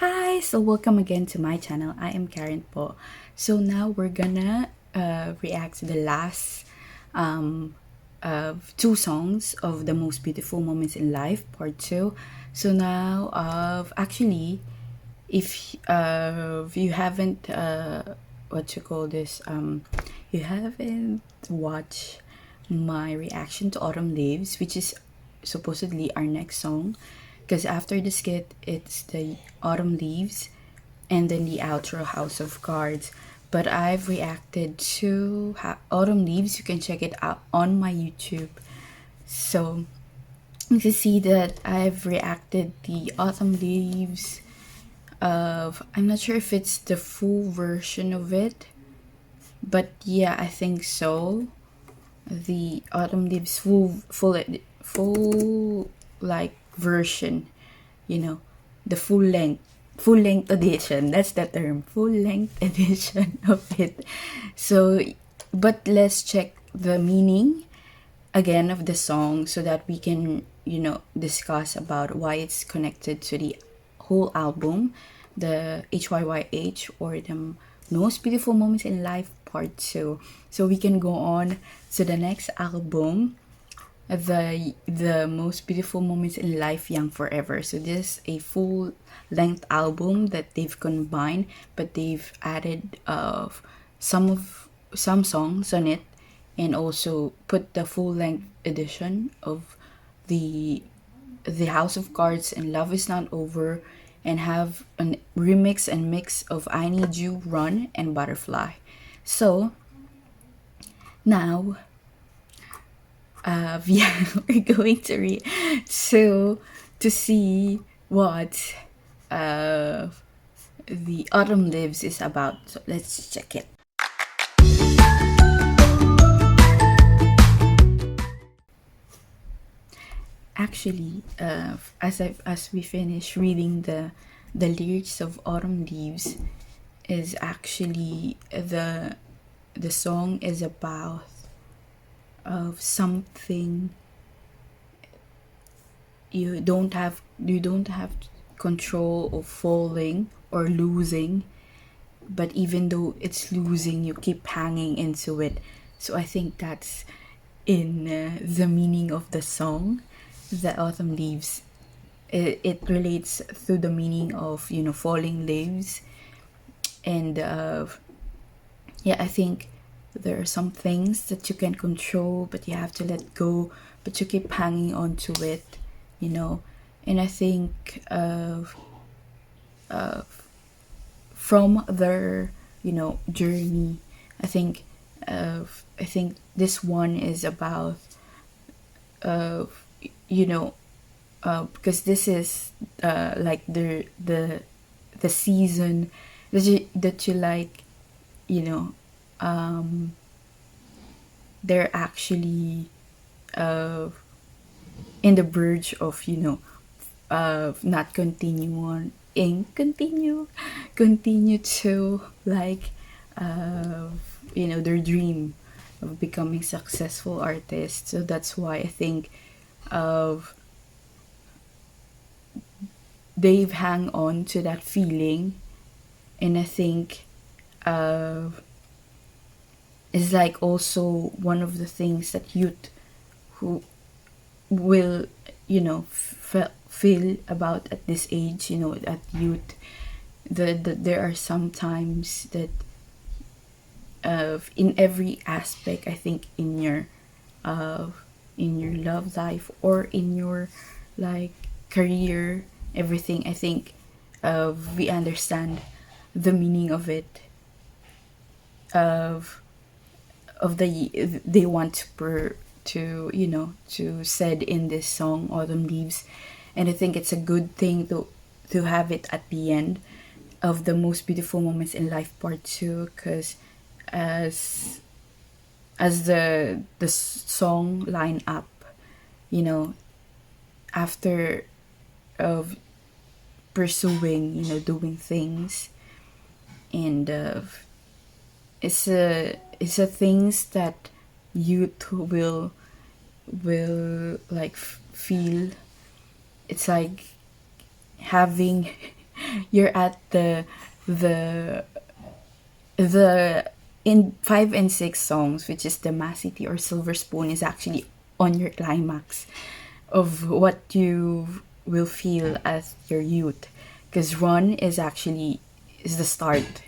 Hi, so welcome again to my channel. I am KARENPO. So now we're gonna react to the last of two songs of the most beautiful moments in life, part two. So now, actually, if you haven't what you call this you haven't watched my reaction to Autumn Leaves, which is supposedly our next song, because after the skit it's the Autumn Leaves and then the outro House of Cards. But I've reacted to Autumn Leaves. You can check it out on my YouTube. So you can see that I've reacted the Autumn Leaves of, I'm not sure if it's the full version of it, but yeah, I think so. The Autumn Leaves full like version, you know, the full length edition. That's the term, full length edition of it. So, but let's check the meaning again of the song so that we can discuss about why it's connected to the whole album, the HYYH, or the most beautiful moments in life part 2. So we can go on to the next album, the most beautiful moments in life, young forever. So this is a full length album that they've combined, but they've added some songs on it, and also put the full length edition of the House of Cards and Love Is Not Over, and have a remix and mix of I Need You, Run, and Butterfly. So now, yeah, we're going to to see what uh, the Autumn Lives is about. So let's check it. Actually, as we finish reading the lyrics of Autumn Leaves, is actually the song is about of something you don't have control of falling or losing, but even though it's losing, you keep hanging into it. So I think that's in the meaning of the song, the Autumn Leaves. It relates to the meaning of falling leaves, and yeah, I think there are some things that you can control, but you have to let go, but you keep hanging on to it, you know. And I think from their journey, I think this one is about uh, you know because this is like the season that you like, you know they're actually uh, in the verge of not continue to like their dream of becoming successful artists. So that's why I think of they've hang on to that feeling. And I think uh, is like also one of the things that youth who will feel about at this age, at youth. There are some times that in every aspect, I think, uh, in your love life or in your like career, everything, I think we understand the meaning of it, of the they want to said in this song Autumn Leaves. And I think it's a good thing to have it at the end of the most beautiful moments in life part 2, because as the song line up, you know after of pursuing, doing things, and it's a things that youth will like feel. It's like having you're at the the in 5 and 6 songs, which is the City or Silver Spoon, is actually on your climax of what you will feel as your youth. Because Run is actually is the start.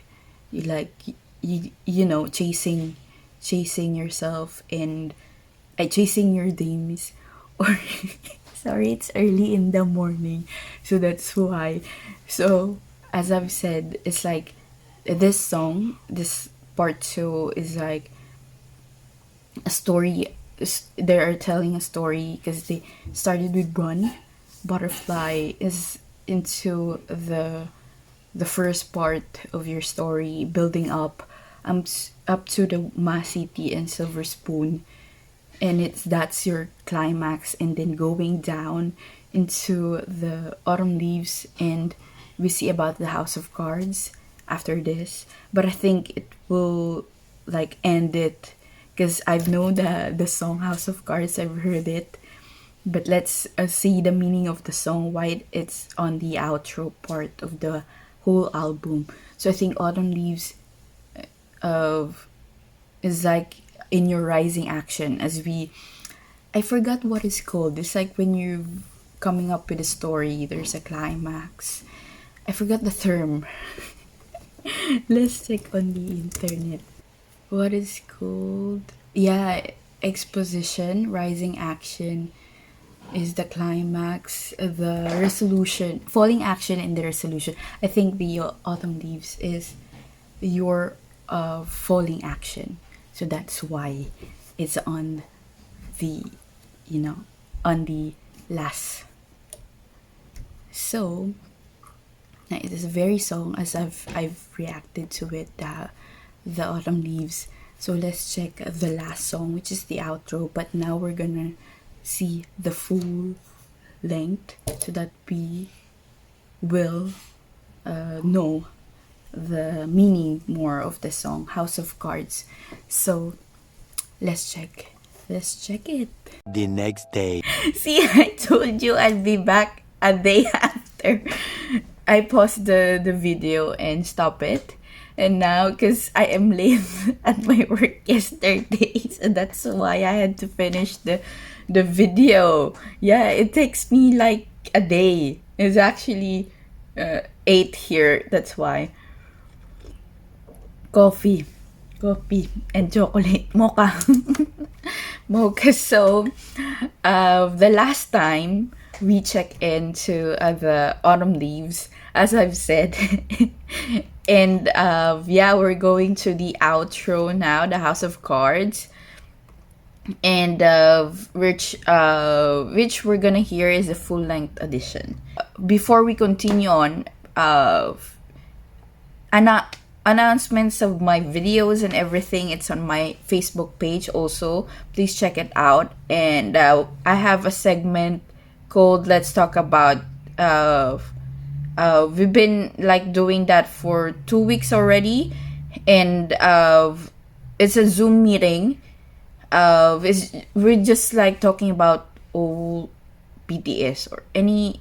You like you know, chasing yourself and chasing your dreams, or sorry, it's early in the morning, so that's why. So as I've said, it's like this song, this part two is like a story. They are telling a story because they started with Run. Butterfly is into the first part of your story, building up to the City and Silver Spoon, and that's your climax, and then going down into the Autumn Leaves, and we see about the House of Cards after this. But I think it will like end it because I've known the song House of Cards, I've heard it, but let's see the meaning of the song, why it's on the outro part of the whole album. So I think Autumn Leaves of is like in your rising action, as we I forgot what it's called. It's like when you're coming up with a story, there's a climax. I forgot the term. Let's check on the internet. What is called? Yeah, exposition, rising action is the climax, the resolution, falling action, and the resolution. I think the Autumn Leaves is your falling action. So that's why it's on the, you know, on the last. So it is a very song, as I've reacted to it, the Autumn Leaves. So let's check the last song, which is the outro. But now we're gonna see the full length so that we will know the meaning more of the song House of Cards. So let's check it. The next day. See, I told you I'd be back a day after I paused the video and stop it. And now, because I am late at my work yesterday, so that's why I had to finish the video. Yeah, it takes me like a day. It's actually 8 here, that's why. Coffee and chocolate mocha. Mocha. So the last time we check into the Autumn Leaves, as I've said, and yeah, we're going to the outro now, the House of Cards, and which we're gonna hear is the full length edition. Before we continue on, announcements of my videos and everything, it's on my Facebook page also. Please check it out. And I have a segment called Let's Talk About. We've been like doing that for 2 weeks already, and it's a Zoom meeting. We're just like talking about all BTS or any,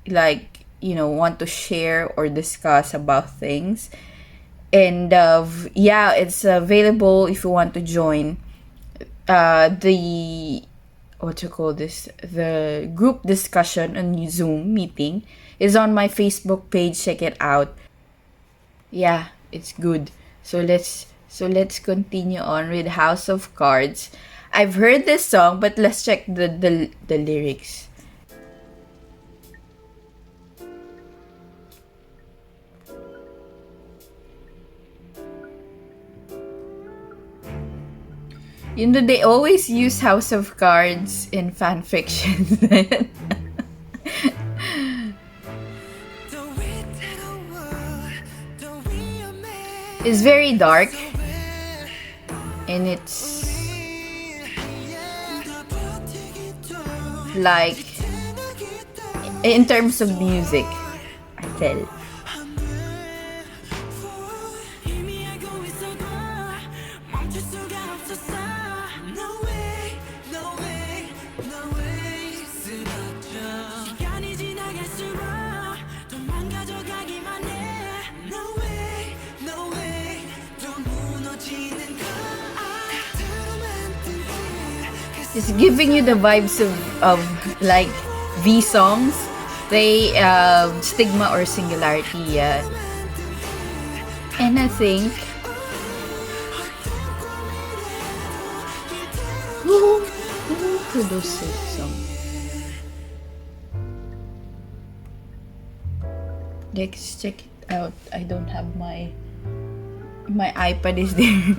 like, you know, want to share or discuss about things. And yeah, it's available if you want to join the what you call this, the group discussion on Zoom meeting is on my Facebook page. Check it out. Yeah, it's good. So let's continue on with House of Cards. I've heard this song, but let's check the lyrics. You know, they always use House of Cards in fan fiction. It's very dark, and it's like, in terms of music, I tell. It's giving you the vibes of like V songs. They stigma or singularity, yeah. And I think who produced this song? Let's check it out. I don't have my iPad is there.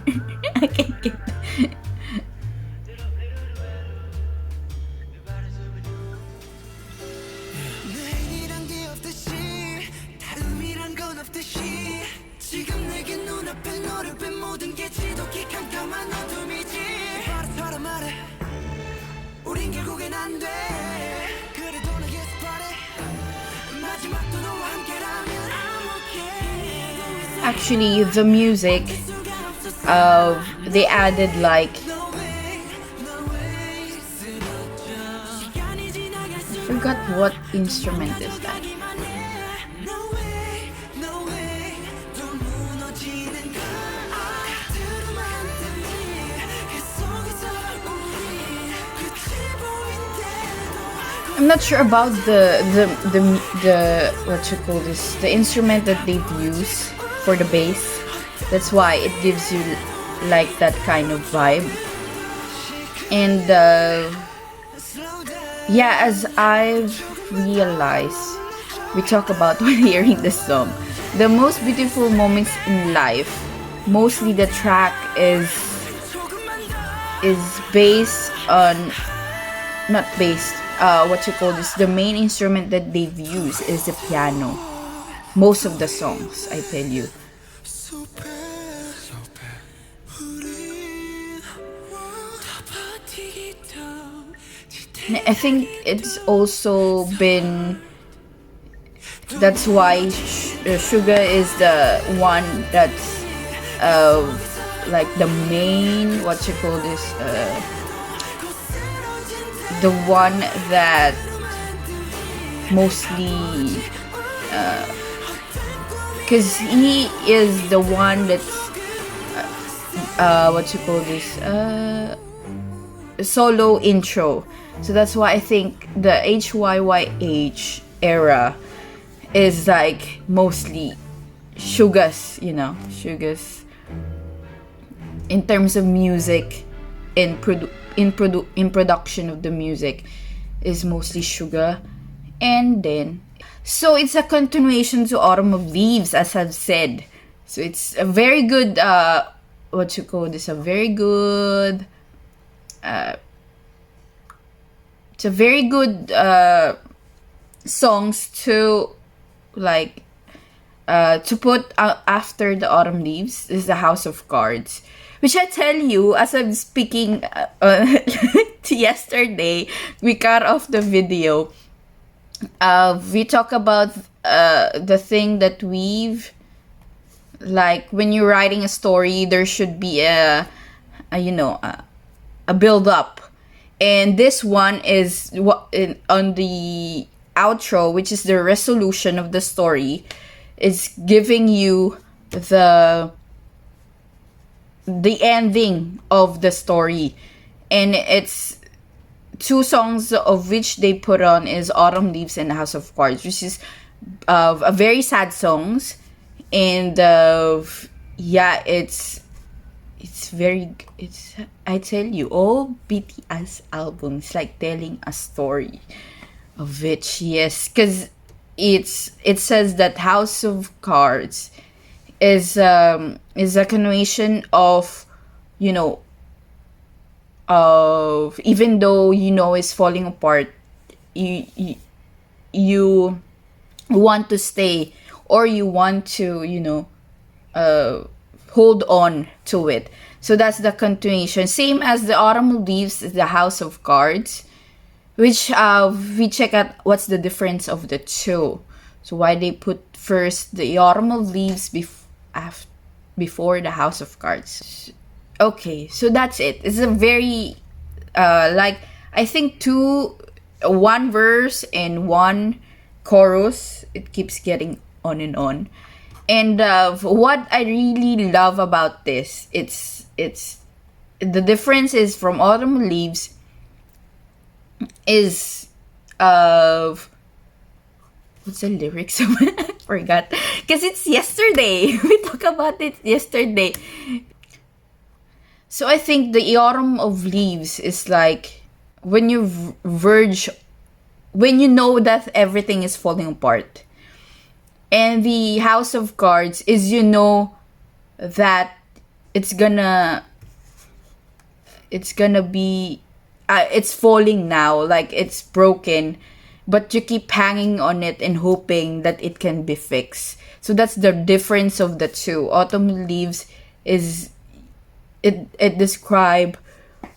I can't get Actually, the music, they added like, I forgot what instrument is that. I'm not sure about the what you call this, the instrument that they've used for the bass. That's why it gives you like that kind of vibe. And yeah, as I've realized, we talk about when hearing the song, the most beautiful moments in life, mostly the track is based on, not based, what you call this, the main instrument that they've used is the piano. Most of the songs, I tell you. I think it's also been, that's why Suga is the one that's like the main, what you call this, the one that mostly, because he is the one that's what you call this, solo intro. So that's why I think the HYYH era is like mostly Suga's, you know, Suga's in terms of music, in production of the music is mostly Suga. And then, so it's a continuation to Autumn of Leaves, as I've said. So it's a very good, what you call this, a very good, it's a very good songs to like to put after the Autumn Leaves is the House of Cards, which I tell you, as I'm speaking yesterday, we cut off the video. We talk about the thing that we've, like, when you're writing a story, there should be a build up. And this one is on the outro, which is the resolution of the story, is giving you the ending of the story. And it's two songs of which they put on is Autumn Leaves and House of Cards, which is a very sad songs. And yeah, it's I tell you, all BTS albums like telling a story of which, yes, because it says that House of Cards is a continuation of, you know, of, even though you know it's falling apart, you want to stay, or you want to, you know, hold on to it. So that's the continuation, same as the Autumn Leaves, the House of Cards, which we check out what's the difference of the two. So why they put first the Autumn Leaves before the House of Cards. Okay, so that's it. It's a very like, I think one verse and one chorus. It keeps getting on and on. And what I really love about this, it's the difference is from Autumn Leaves, is of what's the lyrics? Forgot, because it's yesterday. We talked about it yesterday. So I think the autumn of leaves is like when you verge, when you know that everything is falling apart. And the house of cards is, you know, that it's gonna be it's falling now, like it's broken, but you keep hanging on it and hoping that it can be fixed. So that's the difference of the two. Autumn leaves is it describe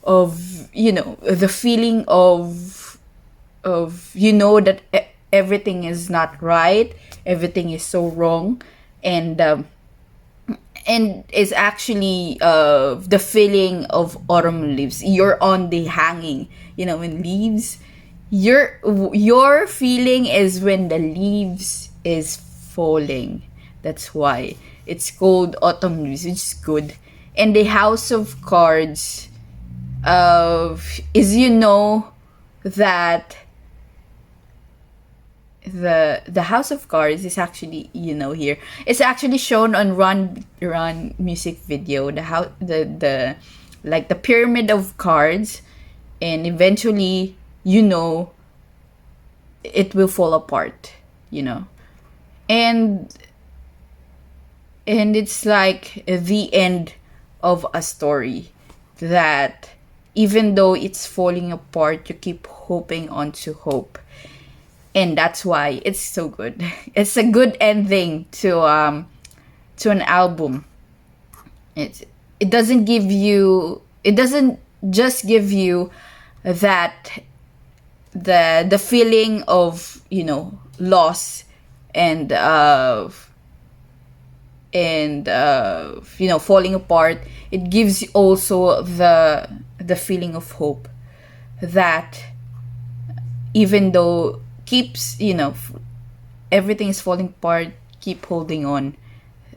of, you know, the feeling of you know that everything is not right, everything is so wrong, and it's actually the feeling of autumn leaves. You're on the hanging, you know, when leaves, your feeling is when the leaves is falling. That's why it's called autumn leaves, which is good. And the house of cards is, you know, that the house of cards is actually, you know, here it's actually shown on run music video, the like the pyramid of cards, and eventually, you know, it will fall apart, you know, and it's like the end of a story, that even though it's falling apart, you keep hoping on to hope. And that's why it's so good. It's a good ending to an album. It doesn't just give you that the feeling of, you know, loss and you know, falling apart. It gives you also the feeling of hope, that even though keeps, you know, everything is falling apart, keep holding on.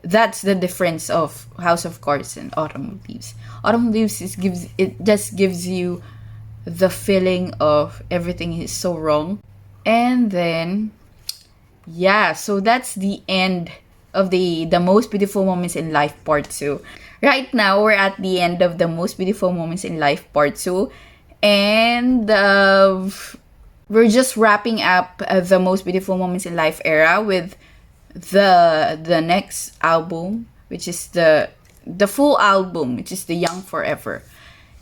That's the difference of house of cards and autumn leaves. Autumn leaves just gives you the feeling of everything is so wrong. And then yeah, so that's the end of the most beautiful moments in life part 2. Right now we're at the end of the most beautiful moments in life part 2, and we're just wrapping up the most beautiful moments in life era with the next album, which is the full album, which is the Young Forever.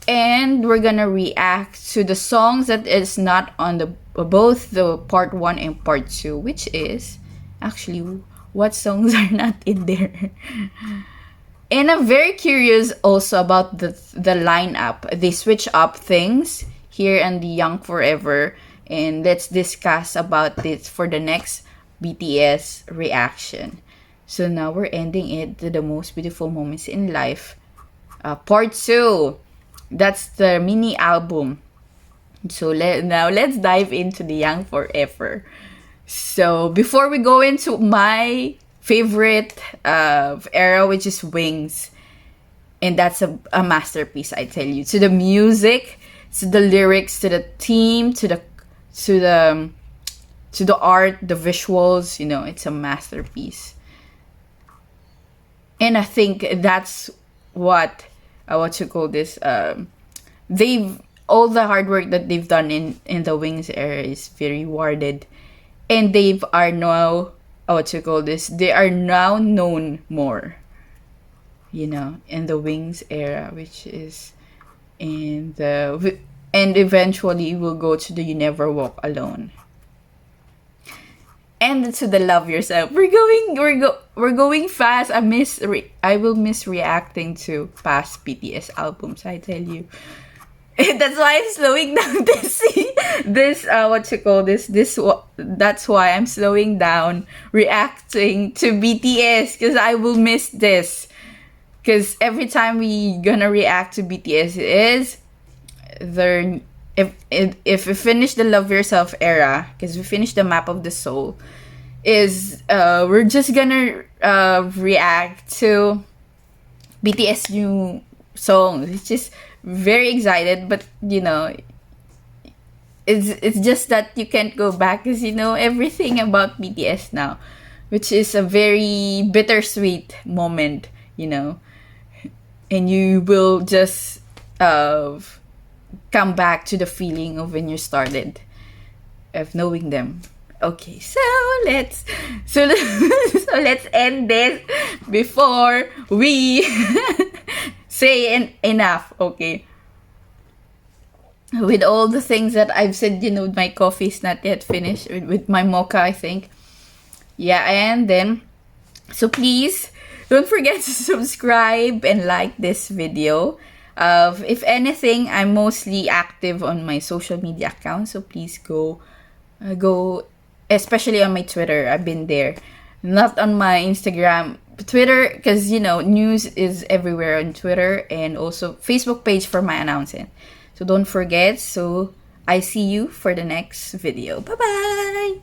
And we're gonna react to the songs that is not on the both the part 1 and part 2, which is actually what songs are not in there. And I'm very curious also about the lineup. They switch up things here on the Young Forever, and let's discuss about this for the next BTS reaction. So now we're ending it to the most beautiful moments in life, part 2. That's the mini album. So now let's dive into the Young Forever. So before we go into my favorite era, which is Wings, and that's a masterpiece, I tell you. To the music, to the lyrics, to the theme, to the art, the visuals, you know, it's a masterpiece. And I think that's what you call this. They've all the hard work that they've done in the Wings era is very rewarded, and they are now they are now known more, you know, in the Wings era, which is in the, and eventually we'll go to the You Never Walk Alone, and to the Love Yourself. We're going fast. I will miss reacting to past BTS albums, I tell you. That's why I'm slowing down that's why I'm slowing down reacting to BTS, because I will miss this. Because every time we gonna react to BTS is there, if we finish the Love Yourself era, because we finished the Map of the Soul, is we're just gonna react to BTS new songs. It's just very excited, but you know, it's just that you can't go back because you know everything about BTS now, which is a very bittersweet moment, you know, and you will just come back to the feeling of when you started of knowing them. Okay, so let's so let's end this before we say enough. Okay, with all the things that I've said, you know, my coffee's not yet finished with my mocha, I think. Yeah, and then so please don't forget to subscribe and like this video. If anything, I'm mostly active on my social media account, so please go, especially on my Twitter. I've been there, not on my Instagram, Twitter, because you know news is everywhere on Twitter, and also Facebook page for my announcement. So don't forget. So I see you for the next video. Bye bye.